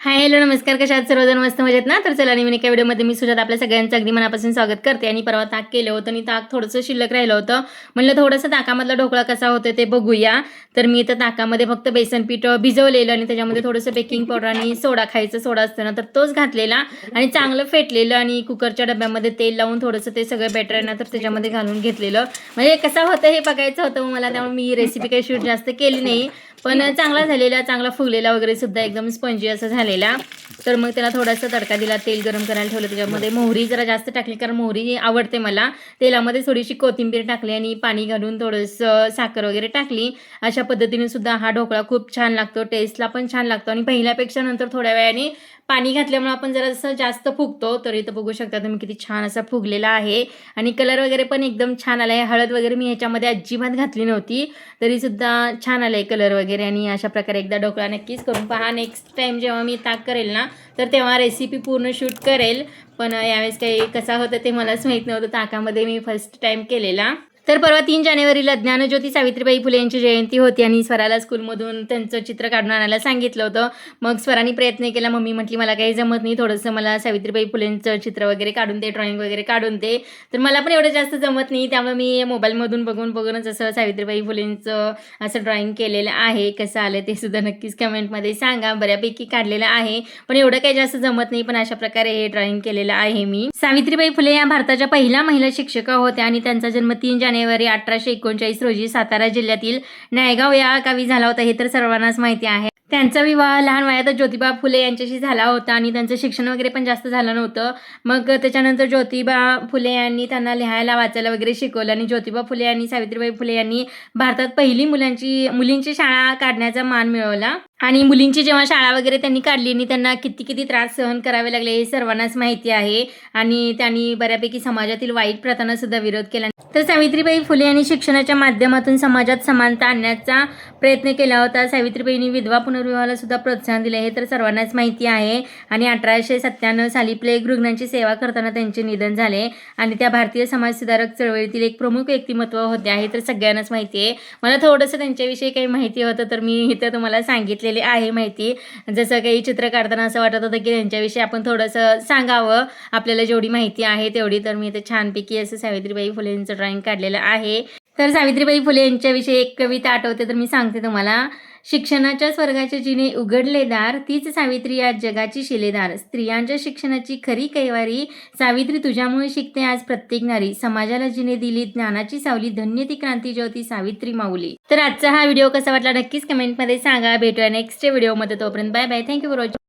Hi hello नमस्कार, कशा आहात सर्वजण? मस्त मजेत ना? तर चला नवीन एका व्हिडिओमध्ये मी सुजात आपल्या सगळ्यांचं अगदी मनापासून स्वागत करते. आणि परवा ताक केलं होतं आणि ताक थोडंसं शिल्लक राहिलं होतं. म्हणलं थोडंसं ताकामधला ढोकळा कसा होतो ते बघूया. तर मी इथं ताकामध्ये फक्त बेसन पीठ भिजवलेलं आणि त्याच्यामध्ये थोडंसं बेकिंग पावडर आणि सोडा, खायचा सोडा असतो ना, तर तोच घातलेला आणि चांगलं फेटलेलं आणि कुकरच्या डब्यामध्ये तेल लावून थोडंसं ते सगळं बॅटर आहे ना, तर त्याच्यामध्ये घालून घेतलेलं. म्हणजे कसं होतं हे बघायचं होतं मला, त्यामुळे मी रेसिपी काही शूट जास्त केली नाही. पण चांगला झालेला, चांगला फुगलेला वगैरे सुद्धा एकदम स्पंजी असं झालेला. तर मग त्याला थोडासा तडका दिला, तेल गरम करायला ठेवलं, त्याच्यामध्ये मोहरी जरा जास्त टाकली कारण मोहरी आवडते मला. तेलामध्ये थोडीशी कोथिंबीर टाकली आणि पाणी घालून थोडंसं साखर वगैरे टाकली. अशा पद्धतीने सुद्धा हा ढोकळा खूप छान लागतो, टेस्टला पण छान लागतो आणि पहिल्यापेक्षा नंतर थोड्या वेळाने पाणी घातल्यामुळे आपण जरासं जास्त फुगतो. तर इथं बघू शकता तुम्ही किती छान असा फुगलेला आहे आणि कलर वगैरे पण एकदम छान आला आहे. हळद वगैरे मी ह्याच्यामध्ये अजिबात घातली नव्हती, तरीसुद्धा छान आलं आहे कलर वगैरे. आणि अशा प्रकारे एकदा ढोकळा नक्कीच करून पहा. नेक्स्ट टाईम जेव्हा मी ताक करेल ना, तर तेव्हा रेसिपी पूर्ण शूट करेल. पण यावेळेस काही कसा होतं ते मलाच माहीत नव्हतं. ताकामध्ये मी फर्स्ट टाईम केलेला. तर परवा 3 जानेवारीला ज्ञानज्योती सावित्रीबाई फुले यांची जयंती होती आणि स्वराला स्कूलमधून त्यांचं चित्र काढून आणायला सांगितलं होतं. मग स्वराने प्रयत्न केला. मम्मी म्हटली, "मला काही जमत नाही, थोडंसं मला सावित्रीबाई फुलेंचं चित्र वगैरे काढून दे, ड्रॉइंग वगैरे काढून दे." तर मला पण एवढं जास्त जमत नाही, त्यामुळे मी मोबाईलमधून बघूनच असं सावित्रीबाई फुलेंचं असं ड्रॉइंग केलेलं आहे. कसं आलं ते सुद्धा नक्कीच कमेंटमध्ये सांगा. बऱ्यापैकी काढलेलं आहे, पण एवढं काही जास्त जमत नाही. पण अशा प्रकारे हे ड्रॉइंग केलेलं आहे मी. सावित्रीबाई फुले या भारताच्या पहिल्या महिला शिक्षिका होत्या आणि त्यांचा जन्म 3 जानेवारी 1839 रोजी सातारा जिल्ह्यातील नायगाव या गावी झाला होता. हे तर सर्वांनाच माहिती आहे. त्यांचा विवाह लहान वयातच ज्योतिबा फुले यांच्याशी झाला होता आणि त्यांचं शिक्षण वगैरे पण जास्त झालं नव्हतं. मग त्याच्यानंतर ज्योतिबा फुले यांनी त्यांना लिहायला वाचायला वगैरे शिकवलं आणि ज्योतिबा फुले आणि सावित्रीबाई फुले यांनी भारतात पहिली मुलींची शाळा काढण्याचा मान मिळवला. आणि मुलींची जेव्हा शाळा वगैरे त्यांनी काढली आणि त्यांना किती किती त्रास सहन करावे लागले हे सर्वांनाच माहिती आहे. आणि त्यांनी बऱ्यापैकी समाजातील वाईट प्रथांना सुद्धा विरोध केला. तर सावित्रीबाई फुले यांनी शिक्षणाच्या माध्यमातून समाजात समानता आणण्याचा प्रयत्न केला होता. सावित्रीबाईंनी विधवा पुनर्विवाहाला सुद्धा प्रोत्साहन दिले हे तर सर्वांनाच माहिती आहे. आणि 1897 साली प्लेग रुग्णांची सेवा करताना त्यांचे निधन झाले आणि त्या भारतीय समाजसुधारक चळवळीतील एक प्रमुख व्यक्तिमत्व होते आहे, तर सगळ्यांनाच माहिती आहे. मला थोडंसं त्यांच्याविषयी काही माहिती होतं, तर मी इथं तुम्हाला सांगितलेली आहे माहिती. जसं काही चित्र काढताना असं वाटत होतं की त्यांच्याविषयी आपण थोडंसं सांगावं, आपल्याला जेवढी माहिती आहे तेवढी. तर मी इथं छानपैकी असं सावित्रीबाई फुलेंचं ड्रॉइंग काढलेलं आहे. तर सावित्रीबाई फुले यांच्याविषयी एक कविता आठवते, तर मी सांगते तुम्हाला. शिक्षणाच्या स्वर्गाचे जिने उघडले दार, तीच सावित्री आज जगाची शिलेदार. स्त्रियांच्या शिक्षणाची खरी कैवारी, सावित्री तुझ्यामुळे शिकते आज प्रत्येक नारी. समाजाला जिने दिली ज्ञानाची सावली, धन्य ती क्रांती ज्योती सावित्री माऊली. तर आजचा हा व्हिडिओ कसा वाटला नक्कीच कमेंटमध्ये सांगा. भेटूया नेक्स्ट व्हिडिओमध्ये, तोपर्यंत bye bye. Thank you for watching.